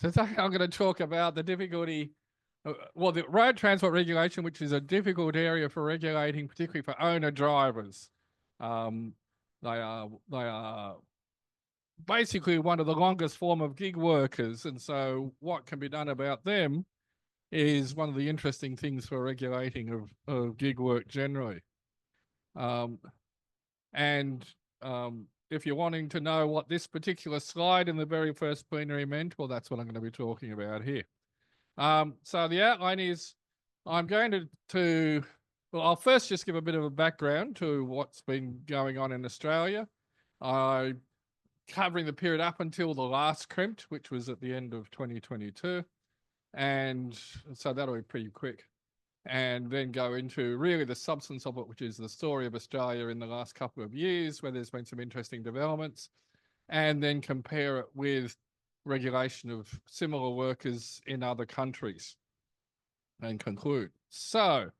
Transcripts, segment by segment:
Today I'm going to talk about the difficulty, the road transport regulation, which is a difficult area for regulating, particularly for owner drivers. Um, they are basically one of the longest form of gig workers, and so what can be done about them is one of the interesting things for regulating of gig work generally. Um, and if you're wanting to know what this particular slide in the very first plenary meant, well, that's what I'm going to be talking about here. So the outline is I'm going well, I'll first just give a bit of a background to what's been going on in Australia. I covering the period up until the last crimp, which was at the end of 2022. And so that'll be pretty quick. And then go into really the substance of it, which is the story of Australia in the last couple of years, where there's been some interesting developments, and then compare it with regulation of similar workers in other countries and conclude. So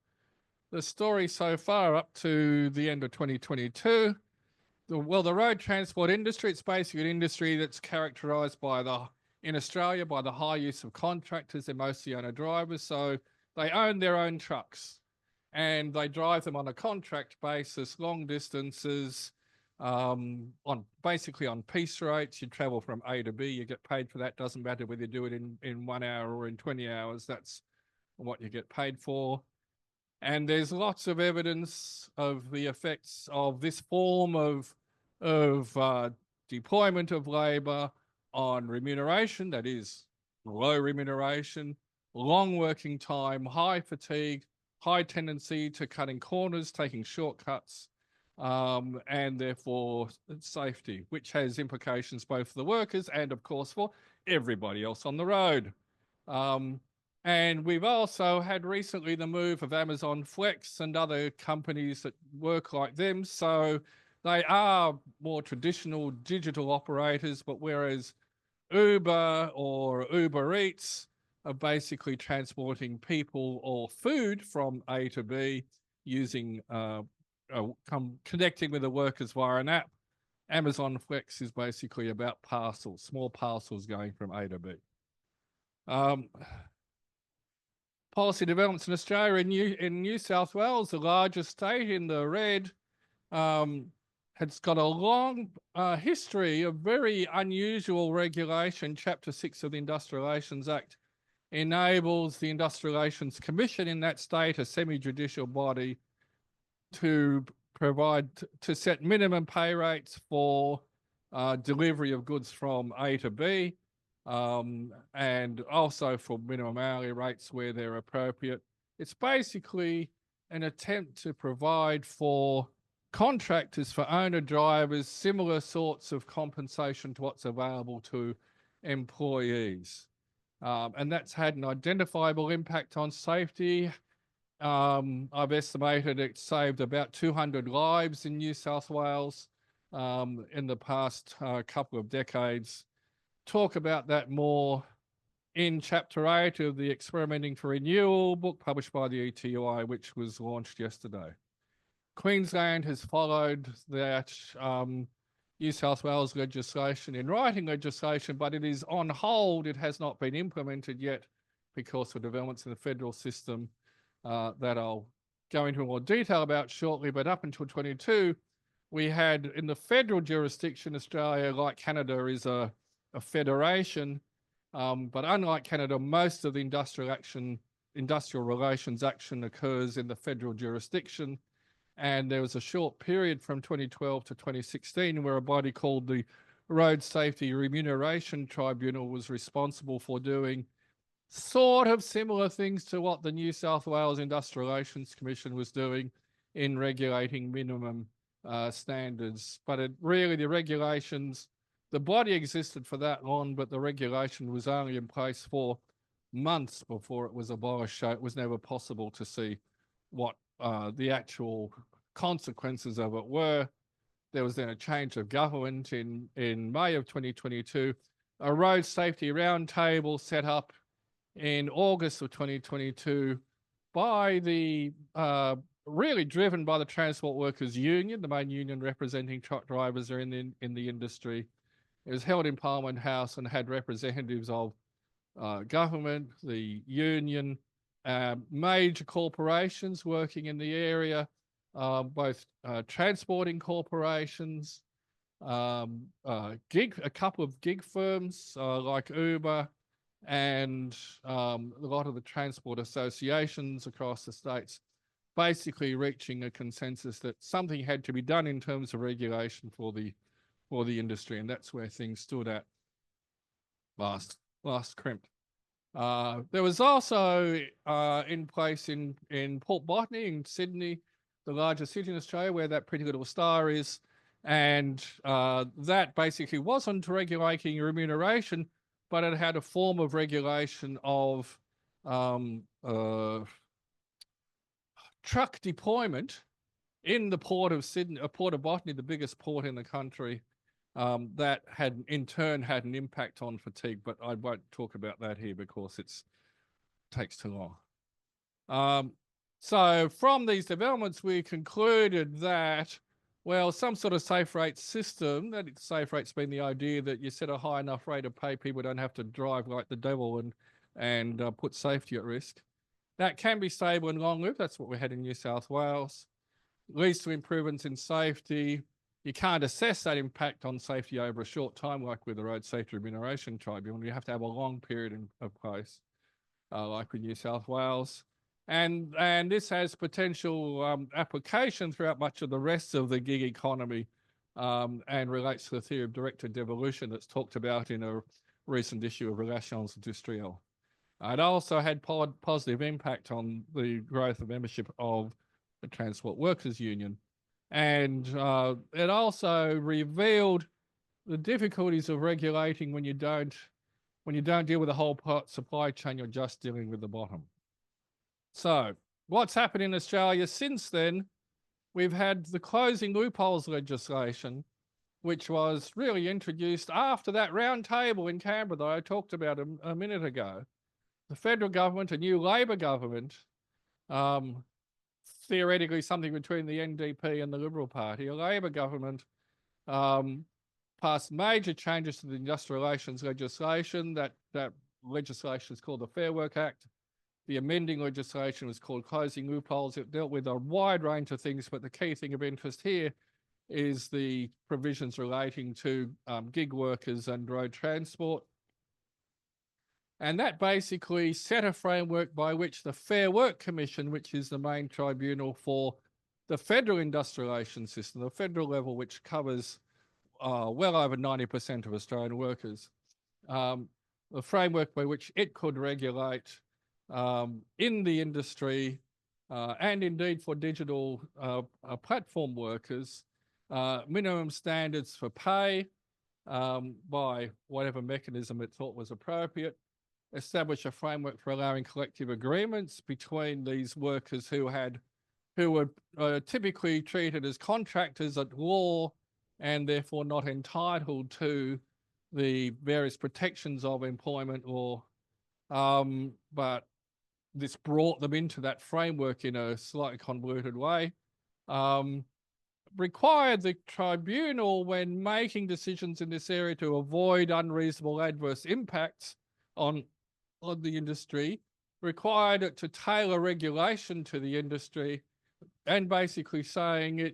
the story so far up to the end of 2022, the road transport industry, it's basically an industry that's characterised in Australia by the high use of contractors. They're mostly owner drivers, so they own their own trucks and they drive them on a contract basis, long distances, on basically on piece rates. You travel from A to B, you get paid for that. Doesn't matter whether you do it in 1 hour or in 20 hours, that's what you get paid for. And there's lots of evidence of the effects of this form of deployment of labour on remuneration, that is low remuneration, long working time, high fatigue, high tendency to cutting corners, taking shortcuts, and therefore safety, which has implications both for the workers and, of course, for everybody else on the road. And we've also had recently the move of Amazon Flex and other companies that work like them. So they are more traditional digital operators, but whereas Uber or Uber Eats are basically transporting people or food from A to B using connecting with the workers via an app, Amazon Flex is basically about parcels, small parcels going from A to B. Policy developments in Australia, in New South Wales, the largest state in the red, has got a long history of very unusual regulation. Chapter 6 of the Industrial Relations Act enables the Industrial Relations Commission in that state, a semi-judicial body, to set minimum pay rates for delivery of goods from A to B, and also for minimum hourly rates where they're appropriate. It's basically an attempt to provide for contractors, for owner drivers, similar sorts of compensation to what's available to employees. And that's had an identifiable impact on safety. I've estimated it saved about 200 lives in New South Wales in the past couple of decades. Talk about that more in Chapter 8 of the Experimenting for Renewal book published by the ETUI, which was launched yesterday. Queensland has followed that New South Wales legislation in writing legislation, but it is on hold. It has not been implemented yet because of developments in the federal system that I'll go into more detail about shortly. But up until 22, we had in the federal jurisdiction, Australia, like Canada, is a federation, but unlike Canada, most of the industrial relations action occurs in the federal jurisdiction. And there was a short period from 2012 to 2016 where a body called the Road Safety Remuneration Tribunal was responsible for doing sort of similar things to what the New South Wales Industrial Relations Commission was doing in regulating minimum standards. But the body existed for that long, but the regulation was only in place for months before it was abolished. So it was never possible to see what the actual consequences of it were. There was then a change of government in May of 2022, a road safety roundtable set up in August of 2022 by the really driven by the Transport Workers Union, the main union representing truck drivers are in the industry. It was held in Parliament House and had representatives of government, the union, major corporations working in the area, both transporting corporations, a couple of gig firms like Uber, and a lot of the transport associations across the states, basically reaching a consensus that something had to be done in terms of regulation for the industry, and that's where things stood at last crimp. There was also in place in Port Botany in Sydney, the largest city in Australia, where that Pretty Little Star is, and that basically wasn't regulating remuneration, but it had a form of regulation of truck deployment in the port of Sydney, Port of Botany, the biggest port in the country. That had in turn had an impact on fatigue, but I won't talk about that here because it takes too long. So from these developments, we concluded that, well, some sort of safe rate system, that safe rate's been the idea that you set a high enough rate of pay, people don't have to drive like the devil and put safety at risk. That can be stable and long-lived. That's what we had in New South Wales. Leads to improvements in safety. You can't assess that impact on safety over a short time, like with the Road Safety Remuneration Tribunal. You have to have a long period of place, like with New South Wales. And this has potential application throughout much of the rest of the gig economy, and relates to the theory of directed devolution that's talked about in a recent issue of Relations Industrielles. It also had positive impact on the growth of membership of the Transport Workers Union. And it also revealed the difficulties of regulating when you don't deal with the whole supply chain, you're just dealing with the bottom. So what's happened in Australia since then? We've had the closing loopholes legislation, which was really introduced after that round table in Canberra that I talked about a minute ago. The federal government, a new Labor government, theoretically something between the NDP and the Liberal Party, a Labor government, passed major changes to the industrial relations legislation. That legislation is called the Fair Work Act. The amending legislation was called Closing Loopholes. It dealt with a wide range of things, but the key thing of interest here is the provisions relating to gig workers and road transport. And that basically set a framework by which the Fair Work Commission, which is the main tribunal for the federal industrial relations system, the federal level, which covers well over 90% of Australian workers, the framework by which it could regulate in the industry and indeed for digital platform workers, minimum standards for pay by whatever mechanism it thought was appropriate, establish a framework for allowing collective agreements between these workers who were typically treated as contractors at law and therefore not entitled to the various protections of employment law. But this brought them into that framework in a slightly convoluted way. Required the tribunal, when making decisions in this area, to avoid unreasonable adverse impacts on the industry, required it to tailor regulation to the industry, and basically saying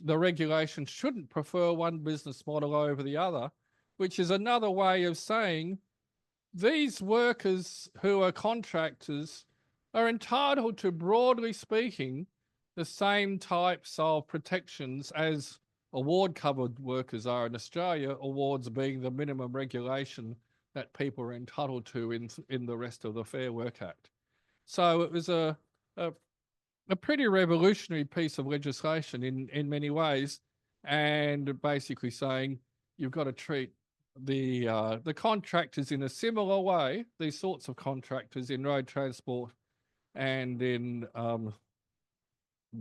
the regulation shouldn't prefer one business model over the other, which is another way of saying these workers who are contractors are entitled to, broadly speaking, the same types of protections as award-covered workers are in Australia, awards being the minimum regulation that people are entitled to in the rest of the Fair Work Act. So it was a pretty revolutionary piece of legislation in many ways, and basically saying you've got to treat the contractors in a similar way, these sorts of contractors in road transport and in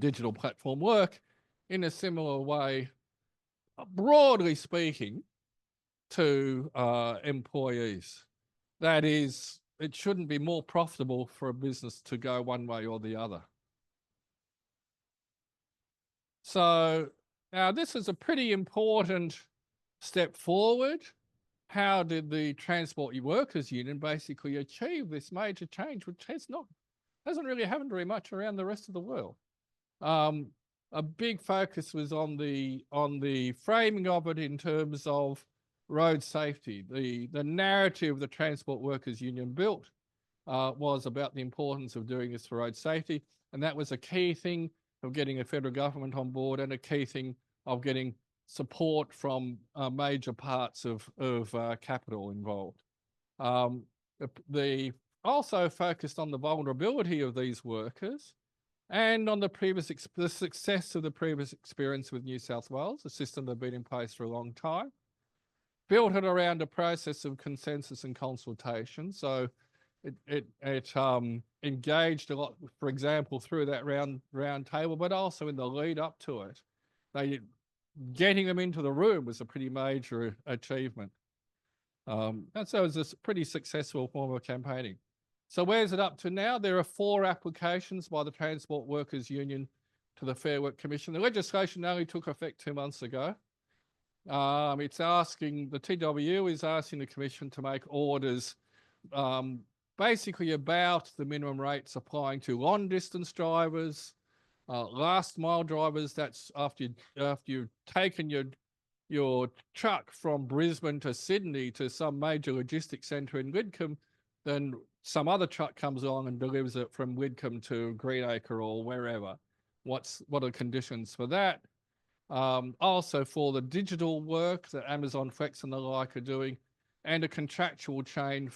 digital platform work, in a similar way, broadly speaking, to employees. That is, it shouldn't be more profitable for a business to go one way or the other. So now this is a pretty important step forward. how did the Transport Workers Union basically achieve this major change, which hasn't really happened very much around the rest of the world. A big focus was on the framing of it in terms of road safety. The narrative the Transport Workers Union built was about the importance of doing this for road safety, and that was a key thing of getting the federal government on board, and a key thing of getting support from major parts of capital involved. They also focused on the vulnerability of these workers and on the success of the previous experience with New South Wales, a system that had been in place for a long time, built it around a process of consensus and consultation. So it engaged a lot, for example, through that round table, but also in the lead up to it. Getting them into the room was a pretty major achievement. And so it was a pretty successful form of campaigning. So where's it up to now? There are 4 applications by the Transport Workers Union to the Fair Work Commission. The legislation only took effect 2 months ago. The TWU is asking the Commission to make orders basically about the minimum rates applying to long distance drivers, last mile drivers. That's after you've taken your truck from Brisbane to Sydney to some major logistics centre in Lidcombe, then some other truck comes along and delivers it from Lidcombe to Greenacre or wherever. What are the conditions for that? Also for the digital work that Amazon Flex and the like are doing, and a contractual chain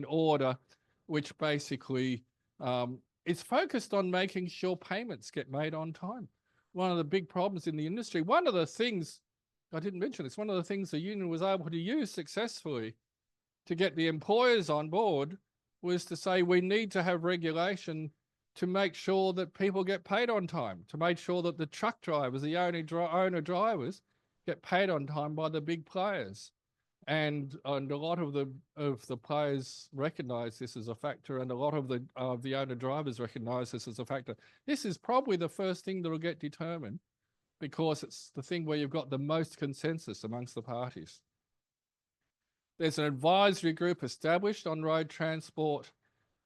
order, which basically is focused on making sure payments get made on time. One of the big problems in the industry, one of the things the union was able to use successfully to get the employers on board was to say we need to have regulation to make sure that people get paid on time, to make sure that the truck drivers, the owner drivers, get paid on time by the big players. And a lot of the players recognise this as a factor, and a lot of the owner drivers recognise this as a factor. This is probably the first thing that will get determined, because it's the thing where you've got the most consensus amongst the parties. There's an advisory group established on road transport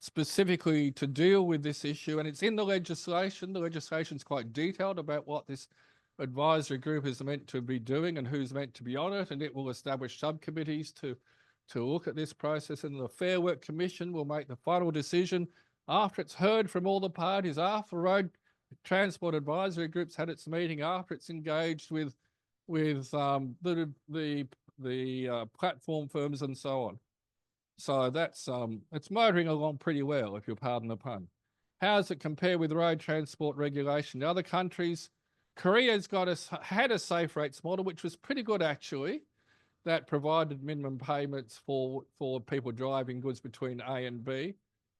specifically to deal with this issue, and it's in the legislation. The legislation is quite detailed about what this advisory group is meant to be doing and who's meant to be on it, and it will establish subcommittees to look at this process, and the Fair Work Commission will make the final decision after it's heard from all the parties, after Road Transport Advisory Group's had its meeting, after it's engaged with the platform firms and so on. So that's it's motoring along pretty well, if you'll pardon the pun. How does it compare with road transport regulation? In other countries, Korea's had a safe rates model, which was pretty good actually, that provided minimum payments for people driving goods between A and B.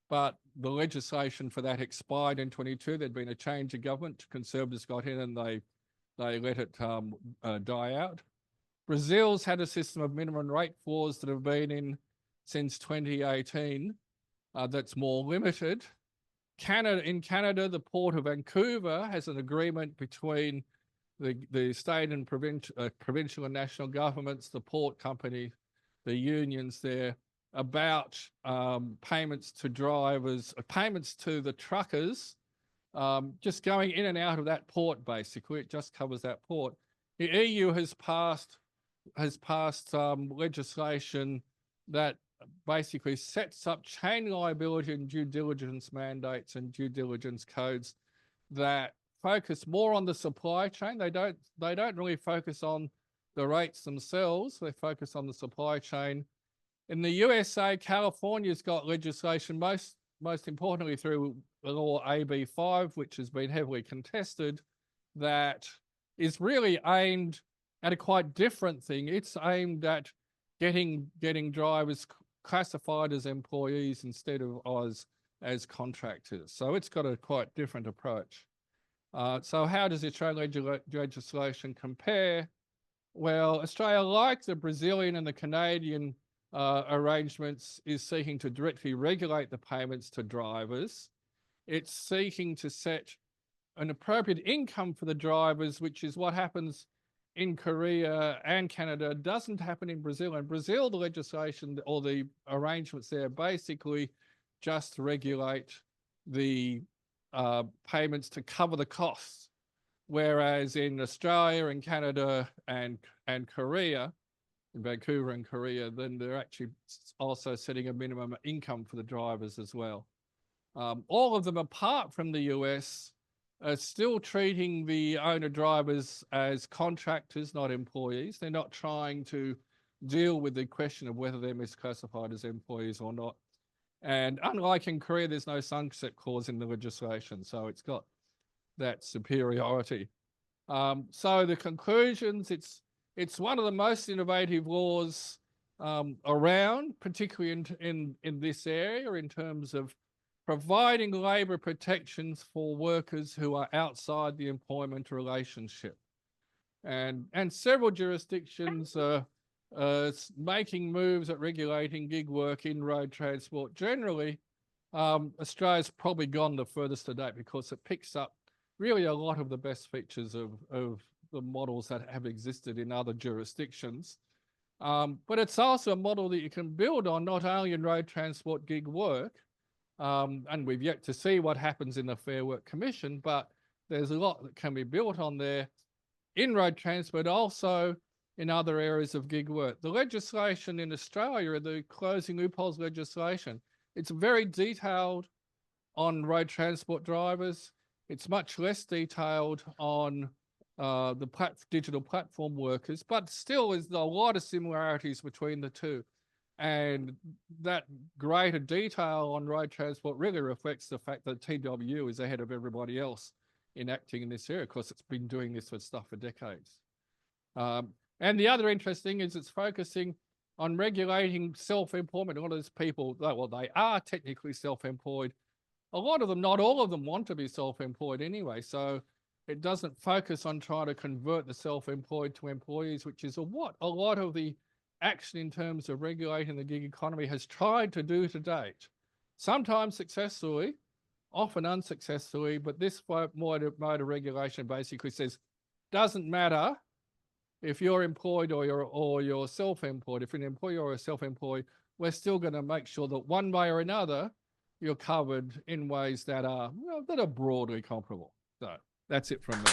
But the legislation for that expired in 22. There'd been a change of government. Conservatives got in and they let it die out. Brazil's had a system of minimum rate floors that have been in since 2018 that's more limited. In Canada, the Port of Vancouver has an agreement between the state and provincial and national governments, the port company, the unions there, about payments to drivers, payments to the truckers, just going in and out of that port, basically. It just covers that port. The EU has passed legislation that basically sets up chain liability and due diligence mandates and due diligence codes that focus more on the supply chain. They don't really focus on the rates themselves. They focus on the supply chain. In the USA, California's got legislation, most importantly through the law AB5, which has been heavily contested, that is really aimed at a quite different thing. It's aimed at getting drivers classified as employees instead of as contractors. So it's got a quite different approach. So how does the Australian legislation compare? Well, Australia, like the Brazilian and the Canadian arrangements, is seeking to directly regulate the payments to drivers. It's seeking to set an appropriate income for the drivers, which is what happens in Korea and Canada doesn't happen in Brazil. In Brazil, the legislation or the arrangements there basically just regulate the payments to cover the costs. Whereas in Australia and Canada and Korea, in Vancouver and Korea, then they're actually also setting a minimum income for the drivers as well. All of them, apart from the US, are still treating the owner-drivers as contractors, not employees. They're not trying to deal with the question of whether they're misclassified as employees or not. And unlike in Korea, there's no sunset clause in the legislation, so it's got that superiority. So the conclusions, it's one of the most innovative laws around, particularly in this area, in terms of providing labour protections for workers who are outside the employment relationship. And several jurisdictions are making moves at regulating gig work in road transport. Generally, Australia's probably gone the furthest to date because it picks up really a lot of the best features of the models that have existed in other jurisdictions. But it's also a model that you can build on, not only in road transport gig work, and we've yet to see what happens in the Fair Work Commission, but there's a lot that can be built on there in road transport, also in other areas of gig work. The legislation in Australia, the closing loopholes legislation, it's very detailed on road transport drivers. It's much less detailed on the digital platform workers, but still there's a lot of similarities between the two. And that greater detail on road transport really reflects the fact that TWU is ahead of everybody else in acting in this area, because it's been doing this for stuff for decades. And the other interesting is it's focusing on regulating self-employment. A lot of these people, well, they are technically self-employed. A lot of them, not all of them, want to be self-employed anyway. So it doesn't focus on trying to convert the self-employed to employees, which is what a lot of the action in terms of regulating the gig economy has tried to do to date. Sometimes successfully, often unsuccessfully, but this mode of regulation basically says, doesn't matter if you're employed or you're self-employed. If you're an employee or a self-employed, we're still going to make sure that one way or another, you're covered in ways that are broadly comparable. So that's it from me.